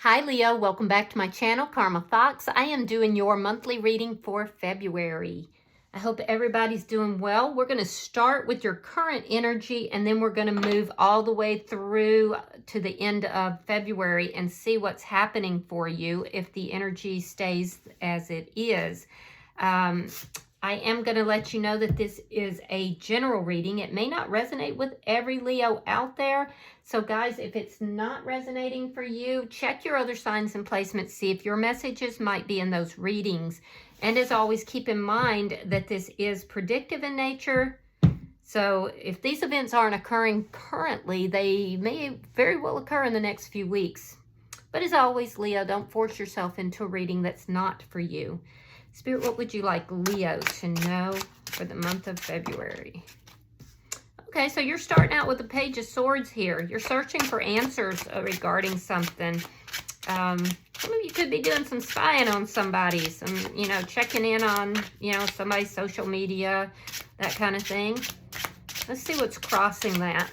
Hi Leo, welcome back to my channel, Karma Fox. I am doing your monthly reading for February. I hope everybody's doing well. We're going to start with your current energy and then we're going to move all the way through to the end of February and see what's happening for you if the energy stays as it is. I am going to let you know that this is a general reading. It may not resonate with every Leo out there. So guys, if it's not resonating for you, check your other signs and placements. See if your messages might be in those readings. And as always, keep in mind that this is predictive in nature. So if these events aren't occurring currently, they may very well occur in the next few weeks. But as always, Leo, don't force yourself into a reading that's not for you. Spirit, what would you like Leo to know for the month of February? Okay, so you're starting out with the Page of Swords here. You're searching for answers regarding something. Some of you could be doing some spying on somebody, checking in on, somebody's social media, that kind of thing. Let's see what's crossing that.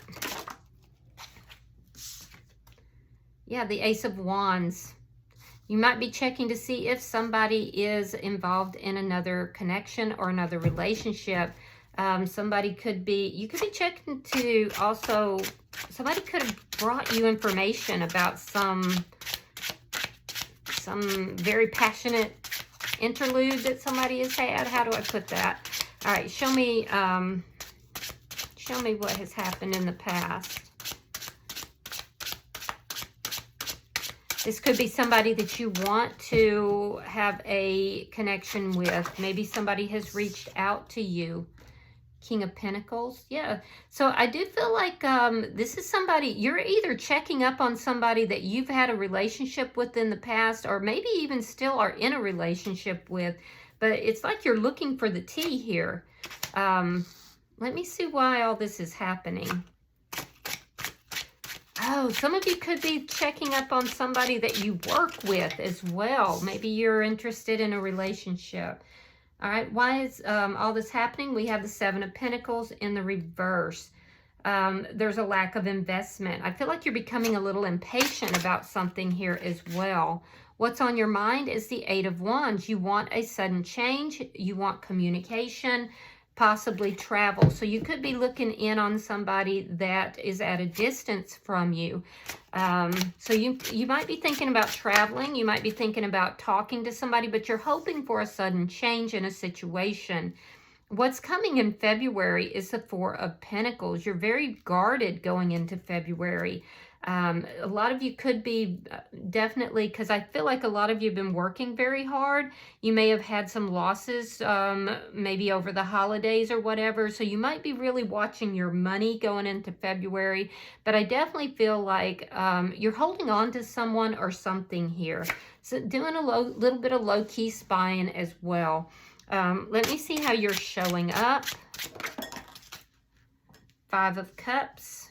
Yeah, the Ace of Wands. You might be checking to see if somebody is involved in another connection or another relationship. Somebody could be, you could be checking to also, somebody could have brought you information about some very passionate interlude that somebody has had. How do I put that? All right, show me what has happened in the past. This could be somebody that you want to have a connection with. Maybe somebody has reached out to you. King of Pentacles. Yeah. So I do feel like this is somebody, you're either checking up on somebody that you've had a relationship with in the past, or maybe even still are in a relationship with. But it's like you're looking for the tea here. Let me see why all this is happening. Oh, some of you could be checking up on somebody that you work with as well. Maybe you're interested in a relationship. All right, why is all this happening? We have the Seven of Pentacles in the reverse. There's a lack of investment. I feel like you're becoming a little impatient about something here as well. What's on your mind is the Eight of Wands. You want a sudden change. You want communication, possibly travel. So you could be looking in on somebody that is at a distance from you. So you might be thinking about traveling. You might be thinking about talking to somebody, but you're hoping for a sudden change in a situation. What's coming in February is the Four of Pentacles. You're very guarded going into February. A lot of you could be definitely, because I feel like a lot of you have been working very hard. You may have had some losses, maybe over the holidays or whatever. So you might be really watching your money going into February. But I definitely feel like you're holding on to someone or something here. So doing a little bit of low-key spying as well. Let me see how you're showing up. Five of Cups.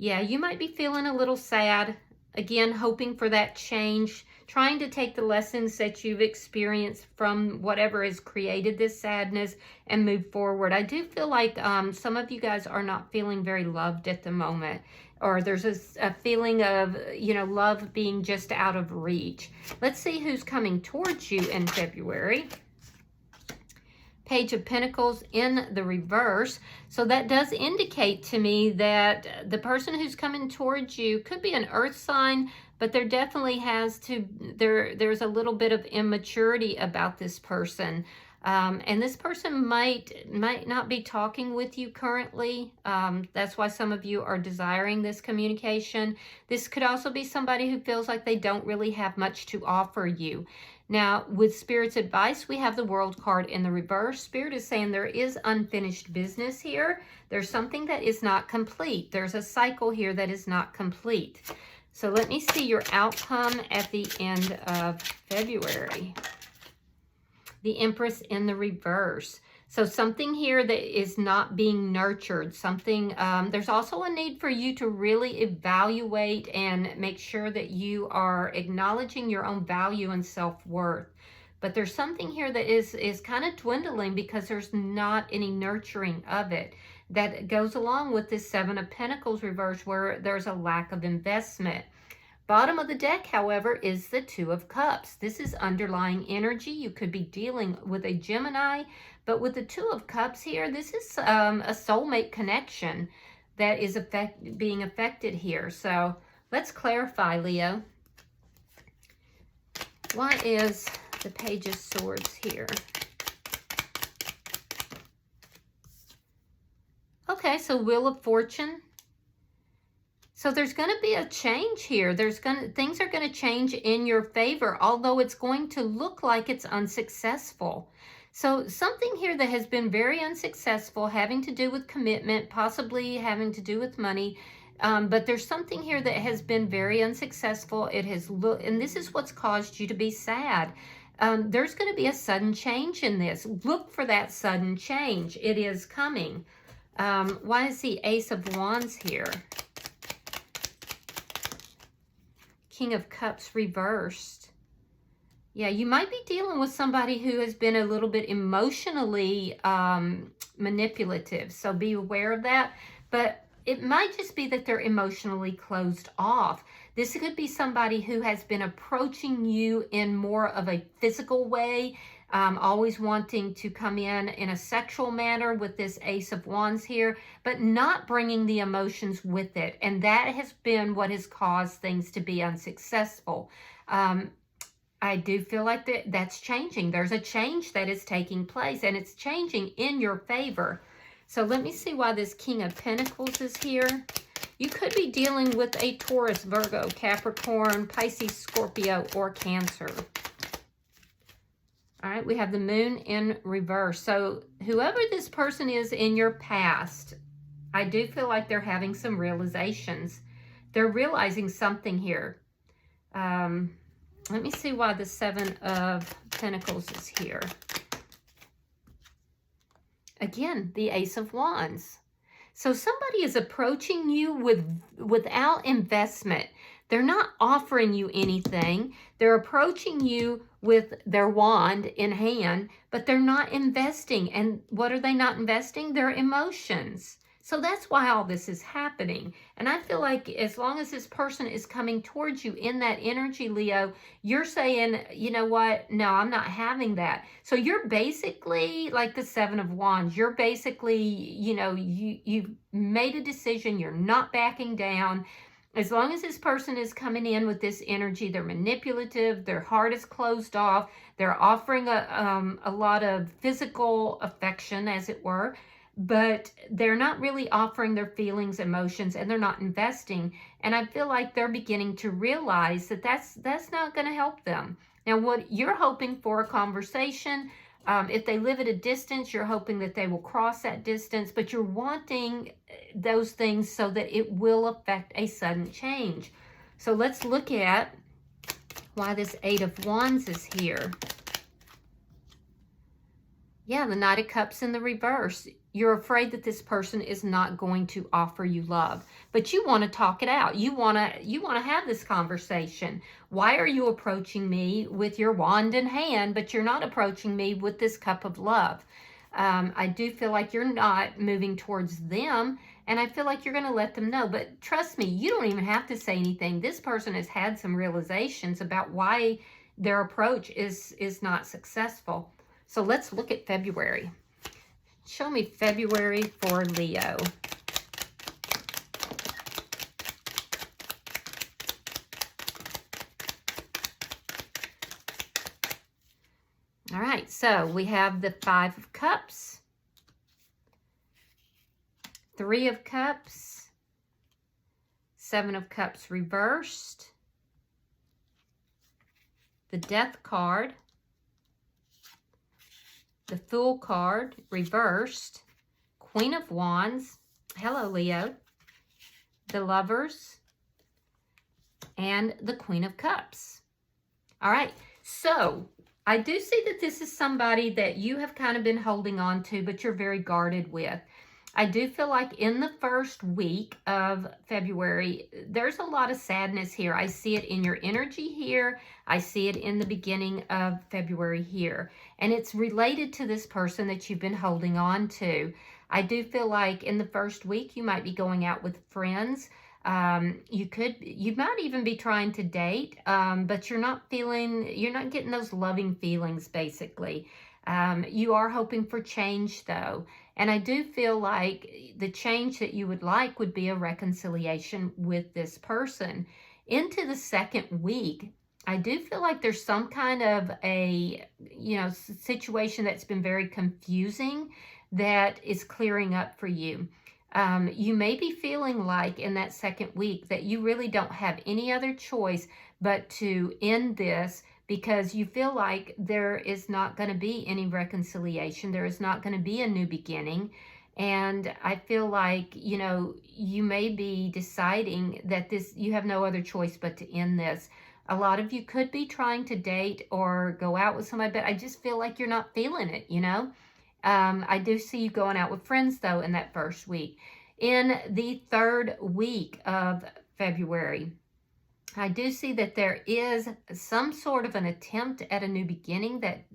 Yeah, you might be feeling a little sad. Again, hoping for that change, trying to take the lessons that you've experienced from whatever has created this sadness and move forward. I do feel like some of you guys are not feeling very loved at the moment, or there's a feeling of, love being just out of reach. Let's see who's coming towards you in February. Page of Pentacles in the reverse. So that does indicate to me that the person who's coming towards you could be an earth sign, but there definitely there's a little bit of immaturity about this person. And this person might not be talking with you currently. That's why some of you are desiring this communication. This could also be somebody who feels like they don't really have much to offer you. Now, with Spirit's advice, we have the World card in the reverse. Spirit is saying there is unfinished business here. There's something that is not complete. There's a cycle here that is not complete. So let me see your outcome at the end of February. The Empress in the reverse. So something here that is not being nurtured, something, there's also a need for you to really evaluate and make sure that you are acknowledging your own value and self-worth. But there's something here that is kind of dwindling because there's not any nurturing of it. That goes along with this Seven of Pentacles reverse where there's a lack of investment. Bottom of the deck, however, is the Two of Cups. This is underlying energy. You could be dealing with a Gemini, but with the Two of Cups here, this is a soulmate connection that is being affected here. So let's clarify, Leo. What is the Page of Swords here? Okay, so Wheel of Fortune. So there's going to be a change here. Things are going to change in your favor, although it's going to look like it's unsuccessful. So something here that has been very unsuccessful, having to do with commitment, possibly having to do with money, but there's something here that has been very unsuccessful. And this is what's caused you to be sad. There's going to be a sudden change in this. Look for that sudden change. It is coming. Why is the Ace of Wands here? King of Cups reversed. Yeah, you might be dealing with somebody who has been a little bit emotionally manipulative. So be aware of that. But it might just be that they're emotionally closed off. This could be somebody who has been approaching you in more of a physical way, always wanting to come in a sexual manner with this Ace of Wands here, but not bringing the emotions with it. And that has been what has caused things to be unsuccessful. I do feel like that's changing. There's a change that is taking place, and it's changing in your favor. So let me see why this King of Pentacles is here. You could be dealing with a Taurus, Virgo, Capricorn, Pisces, Scorpio, or Cancer. All right, we have the Moon in reverse. So whoever this person is in your past, I do feel like they're having some realizations. They're realizing something here. Let me see why the Seven of Pentacles is here. Again, the Ace of Wands. So somebody is approaching you without investment. They're not offering you anything. They're approaching you with their wand in hand, but they're not investing. And what are they not investing? Their emotions. So that's why all this is happening. And I feel like as long as this person is coming towards you in that energy, Leo, you're saying, you know what? No, I'm not having that. So you're basically like the Seven of Wands. You're basically, you know, you've made a decision. You're not backing down. As long as this person is coming in with this energy, they're manipulative, their heart is closed off, they're offering a lot of physical affection, as it were, but they're not really offering their feelings, emotions, and they're not investing. And I feel like they're beginning to realize that that's not going to help them. Now, what you're hoping for, a conversation. If they live at a distance, you're hoping that they will cross that distance, but you're wanting those things so that it will affect a sudden change. So let's look at why this Eight of Wands is here. Yeah, the Knight of Cups in the reverse. You're afraid that this person is not going to offer you love, but you want to talk it out. You want to have this conversation. Why are you approaching me with your wand in hand, but you're not approaching me with this cup of love? I do feel like you're not moving towards them, and I feel like you're going to let them know. But trust me, you don't even have to say anything. This person has had some realizations about why their approach is not successful. So let's look at February. Show me February for Leo. All right, so we have the Five of Cups, Three of Cups, Seven of Cups reversed, the Death card, the Fool card reversed, Queen of Wands, hello Leo, the Lovers, and the Queen of Cups. All right, so I do see that this is somebody that you have kind of been holding on to, but you're very guarded with. I do feel like in the first week of February, there's a lot of sadness here. I see it in your energy here. I see it in the beginning of February here. And it's related to this person that you've been holding on to. I do feel like in the first week, you might be going out with friends. You might even be trying to date, but you're not getting those loving feelings, basically. You are hoping for change, though. And I do feel like the change that you would like would be a reconciliation with this person. Into the second week, I do feel like there's some kind of a, situation that's been very confusing that is clearing up for you. You may be feeling like in that second week that you really don't have any other choice but to end this, because you feel like there is not going to be any reconciliation. There is not going to be a new beginning. And I feel like, you may be deciding that you have no other choice but to end this. A lot of you could be trying to date or go out with somebody, but I just feel like you're not feeling it, I do see you going out with friends, though, in that first week. In the third week of February, I do see that there is some sort of an attempt at a new beginning that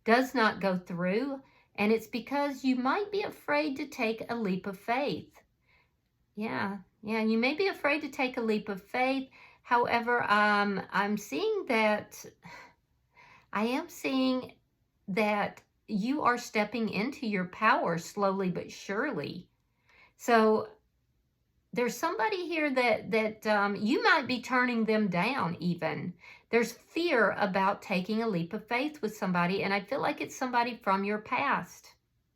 does not go through, and it's because you might be afraid to take a leap of faith. Yeah, you may be afraid to take a leap of faith. However, I'm seeing that, you are stepping into your power slowly but surely. So there's somebody here that you might be turning them down even. There's fear about taking a leap of faith with somebody, and I feel like it's somebody from your past,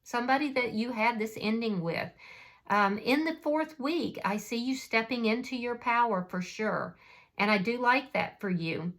somebody that you had this ending with. In the fourth week, I see you stepping into your power for sure, and I do like that for you.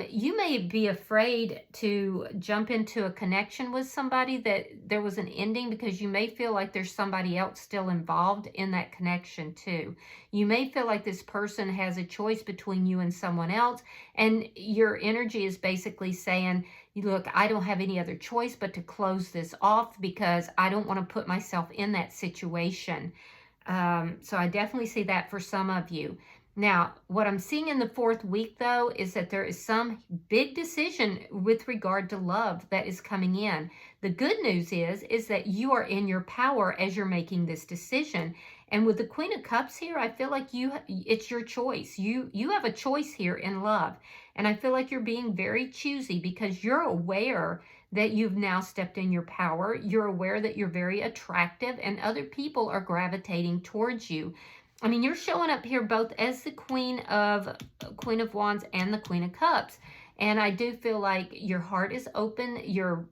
You may be afraid to jump into a connection with somebody that there was an ending, because you may feel like there's somebody else still involved in that connection too. You may feel like this person has a choice between you and someone else, and your energy is basically saying, look, I don't have any other choice but to close this off because I don't want to put myself in that situation. So I definitely see that for some of you. Now, what I'm seeing in the fourth week, though, is that there is some big decision with regard to love that is coming in. The good news is that you are in your power as you're making this decision. And with the Queen of Cups here, I feel like it's your choice. You have a choice here in love. And I feel like you're being very choosy because you're aware that you've now stepped in your power. You're aware that you're very attractive and other people are gravitating towards you. I mean, you're showing up here both as the Queen of Wands and the Queen of Cups. And I do feel like your heart is open, you're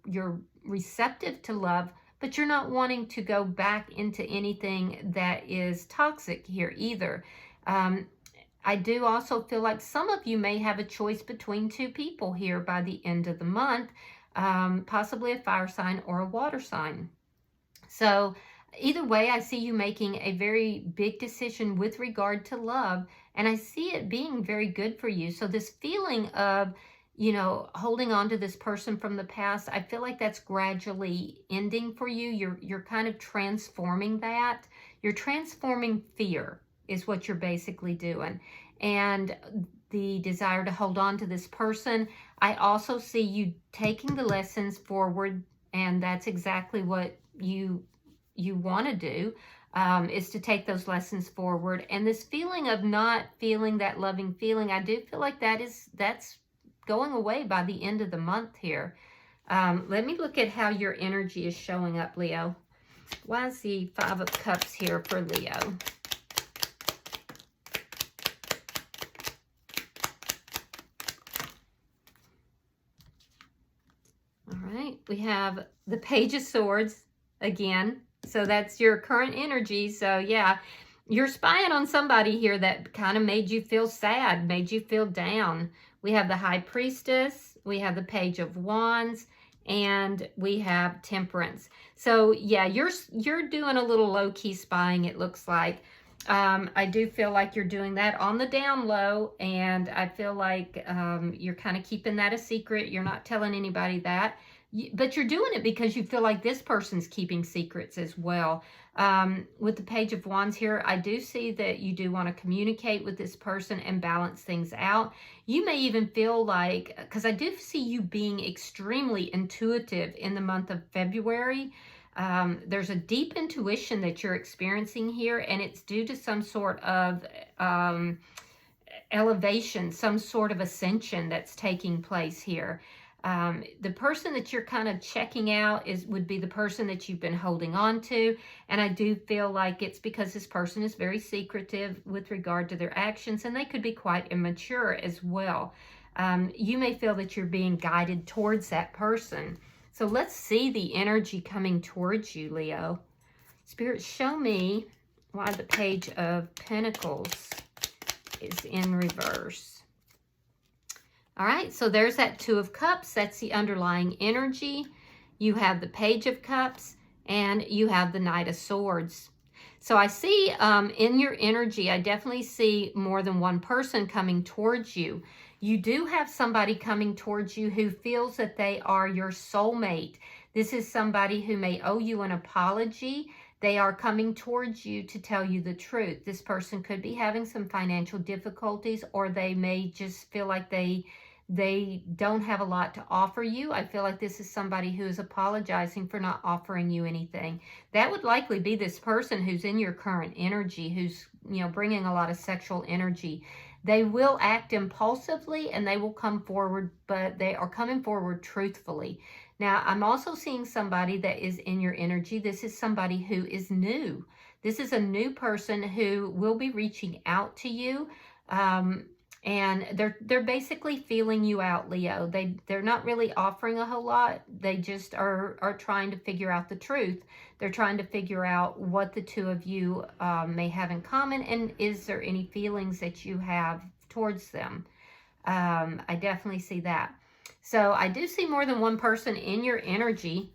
receptive to love, but you're not wanting to go back into anything that is toxic here either. I do also feel like some of you may have a choice between two people here by the end of the month, possibly a fire sign or a water sign. So either way, I see you making a very big decision with regard to love, and I see it being very good for you. So this feeling of, holding on to this person from the past, I feel like that's gradually ending for you. You're kind of transforming that. You're transforming fear is what you're basically doing. And the desire to hold on to this person, I also see you taking the lessons forward, and that's exactly what you want to do, is to take those lessons forward. And this feeling of not feeling that loving feeling, I do feel like that's going away by the end of the month here. Let me look at how your energy is showing up, Leo. Why is the Five of Cups here for Leo? All right, we have the Page of Swords again. So that's your current energy. So yeah, you're spying on somebody here that kind of made you feel sad, made you feel down. We have the High Priestess, we have the Page of Wands, and we have Temperance. So yeah, you're doing a little low-key spying, it looks like. I do feel like you're doing that on the down low, and I feel like you're kind of keeping that a secret. You're not telling anybody that. But you're doing it because you feel like this person's keeping secrets as well. With the Page of Wands here, I do see that you do want to communicate with this person and balance things out. You may even feel like, because I do see you being extremely intuitive in the month of February. There's a deep intuition that you're experiencing here, and it's due to some sort of elevation, some sort of ascension that's taking place here. The person that you're kind of checking out would be the person that you've been holding on to. And I do feel like it's because this person is very secretive with regard to their actions, and they could be quite immature as well. You may feel that you're being guided towards that person. So let's see the energy coming towards you, Leo. Spirit, show me why the Page of Pentacles is in reverse. All right, so there's that Two of Cups. That's the underlying energy. You have the Page of Cups, and you have the Knight of Swords. So I see in your energy, I definitely see more than one person coming towards you. You do have somebody coming towards you who feels that they are your soulmate. This is somebody who may owe you an apology. They are coming towards you to tell you the truth. This person could be having some financial difficulties, or they may just feel like they don't have a lot to offer you. I feel like this is somebody who is apologizing for not offering you anything. That would likely be this person who's in your current energy, who's, you know, bringing a lot of sexual energy. They will act impulsively and they will come forward, but they are coming forward truthfully. Now, I'm also seeing somebody that is in your energy. This is somebody who is new. This is a new person who will be reaching out to you. And they're basically feeling you out, Leo. They're not really offering a whole lot. They just are trying to figure out the truth. They're trying to figure out what the two of you may have in common, and is there any feelings that you have towards them. I definitely see that. So I do see more than one person in your energy.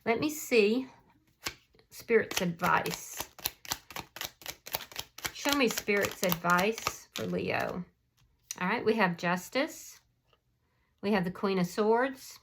Let me see Spirit's advice. Show me Spirit's advice for Leo. All right, we have Justice, we have the Queen of Swords,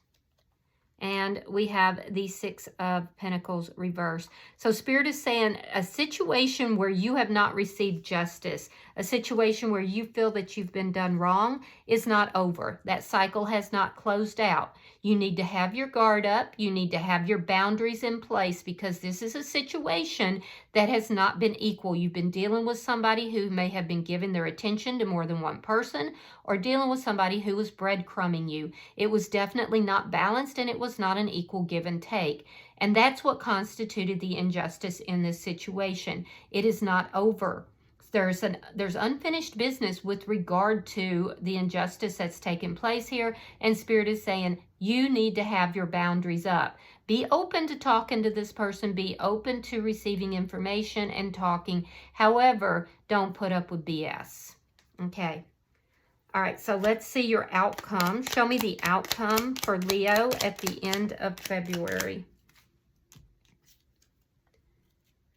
and we have the Six of Pentacles reversed. So Spirit is saying a situation where you have not received justice, a situation where you feel that you've been done wrong, is not over. That cycle has not closed out. You need to have your guard up. You need to have your boundaries in place, because this is a situation that has not been equal. You've been dealing with somebody who may have been giving their attention to more than one person, or dealing with somebody who was breadcrumbing you. It was definitely not balanced, and it was not an equal give and take. And that's what constituted the injustice in this situation. It is not over. There's unfinished business with regard to the injustice that's taken place here, and Spirit is saying you need to have your boundaries up. Be open to talking to this person. Be open to receiving information and talking. However, don't put up with BS. Okay. All right, so let's see your outcome. Show me the outcome for Leo at the end of February.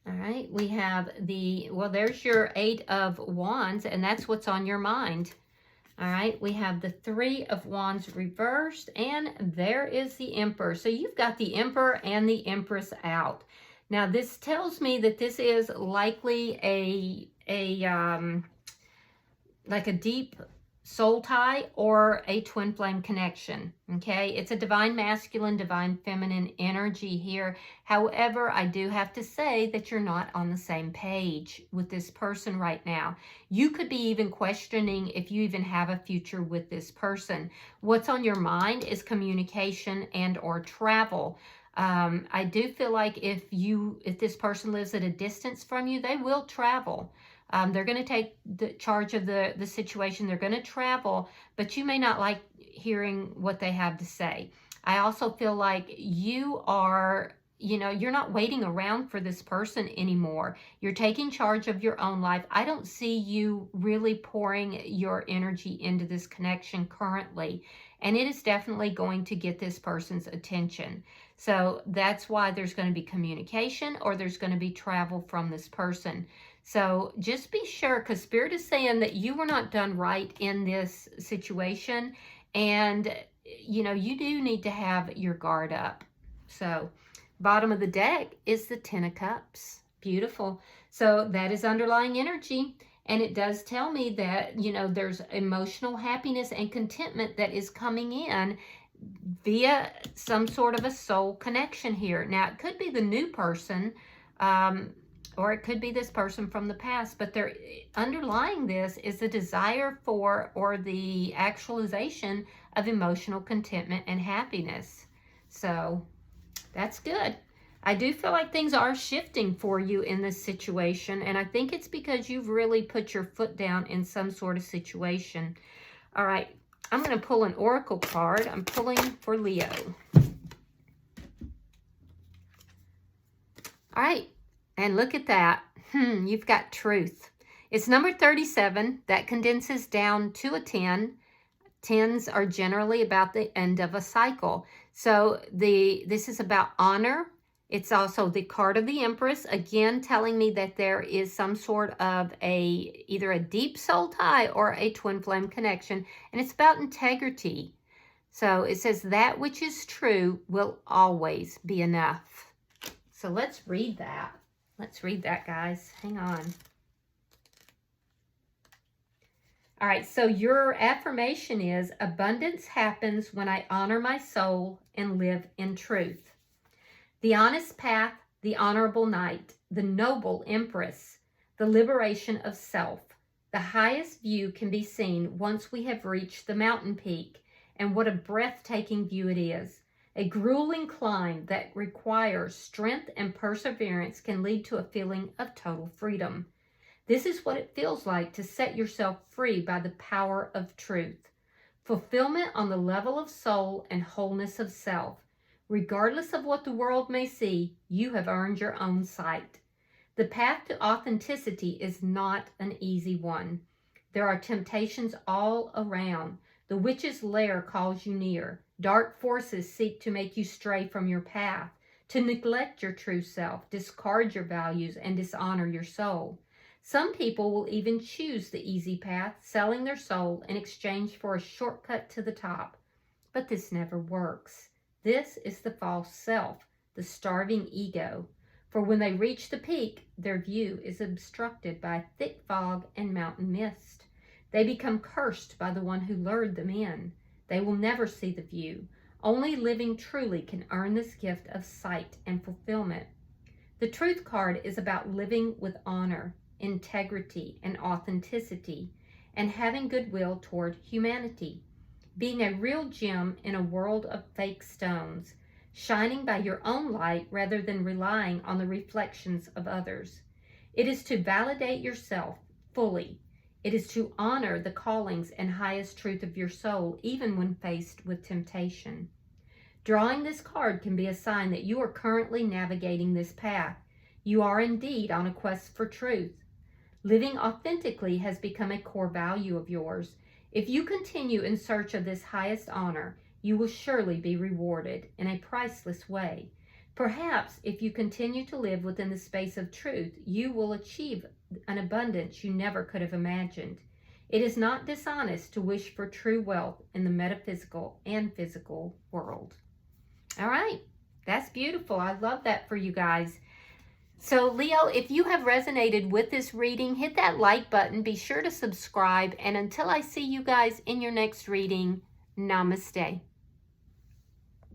All right, we have there's your Eight of Wands, and that's what's on your mind. All right, we have the Three of Wands reversed, and there is the Emperor. So you've got the Emperor and the Empress out. Now, this tells me that this is likely like a deep soul tie or a twin flame connection. Okay, it's a divine masculine, divine feminine energy here. However, I do have to say that you're not on the same page with this person right now. You could be even questioning if you even have a future with this person. What's on your mind is communication and or travel. I do feel like if this person lives at a distance from you, they will travel. They're going to take the charge of the situation. They're going to travel, but you may not like hearing what they have to say. I also feel like you are, you're not waiting around for this person anymore. You're taking charge of your own life. I don't see you really pouring your energy into this connection currently, and it is definitely going to get this person's attention. So that's why there's going to be communication, or there's going to be travel from this person. So just be sure, because Spirit is saying that you were not done right in this situation, and you do need to have your guard up. So bottom of the deck is the Ten of Cups. Beautiful. So that is underlying energy, and it does tell me that there's emotional happiness and contentment that is coming in. via some sort of a soul connection here. Now, it could be the new person, or it could be this person from the past, but underlying this is the desire for, or the actualization of, emotional contentment and happiness. So that's good. I do feel like things are shifting for you in this situation, and I think it's because you've really put your foot down in some sort of situation. All right, I'm going to pull an oracle card. I'm pulling for Leo. All right, and look at that. You've got truth. It's number 37. That condenses down to a 10. 10s are generally about the end of a cycle. So this is about honor. It's also the card of the Empress, again telling me that there is some sort of either a deep soul tie or a twin flame connection, and it's about integrity. So it says that which is true will always be enough. So let's read that. Let's read that, guys. Hang on. All right, so your affirmation is, abundance happens when I honor my soul and live in truth. The honest path, the honorable knight, the noble empress, the liberation of self. The highest view can be seen once we have reached the mountain peak, and what a breathtaking view it is. A grueling climb that requires strength and perseverance can lead to a feeling of total freedom. This is what it feels like to set yourself free by the power of truth. Fulfillment on the level of soul and wholeness of self. Regardless of what the world may see, you have earned your own sight. The path to authenticity is not an easy one. There are temptations all around. The witch's lair calls you near. Dark forces seek to make you stray from your path, to neglect your true self, discard your values, and dishonor your soul. Some people will even choose the easy path, selling their soul in exchange for a shortcut to the top. But this never works. This is the false self, the starving ego. For when they reach the peak, their view is obstructed by thick fog and mountain mist. They become cursed by the one who lured them in. They will never see the view. Only living truly can earn this gift of sight and fulfillment. The truth card is about living with honor, integrity, and authenticity, and having goodwill toward humanity. Being a real gem in a world of fake stones, shining by your own light rather than relying on the reflections of others. It is to validate yourself fully. It is to honor the callings and highest truth of your soul, even when faced with temptation. Drawing this card can be a sign that you are currently navigating this path. You are indeed on a quest for truth. Living authentically has become a core value of yours. If you continue in search of this highest honor, you will surely be rewarded in a priceless way. Perhaps if you continue to live within the space of truth, you will achieve an abundance you never could have imagined. It is not dishonest to wish for true wealth in the metaphysical and physical world. All right, that's beautiful. I love that for you guys. So Leo, if you have resonated with this reading, hit that like button. Be sure to subscribe. And until I see you guys in your next reading, namaste.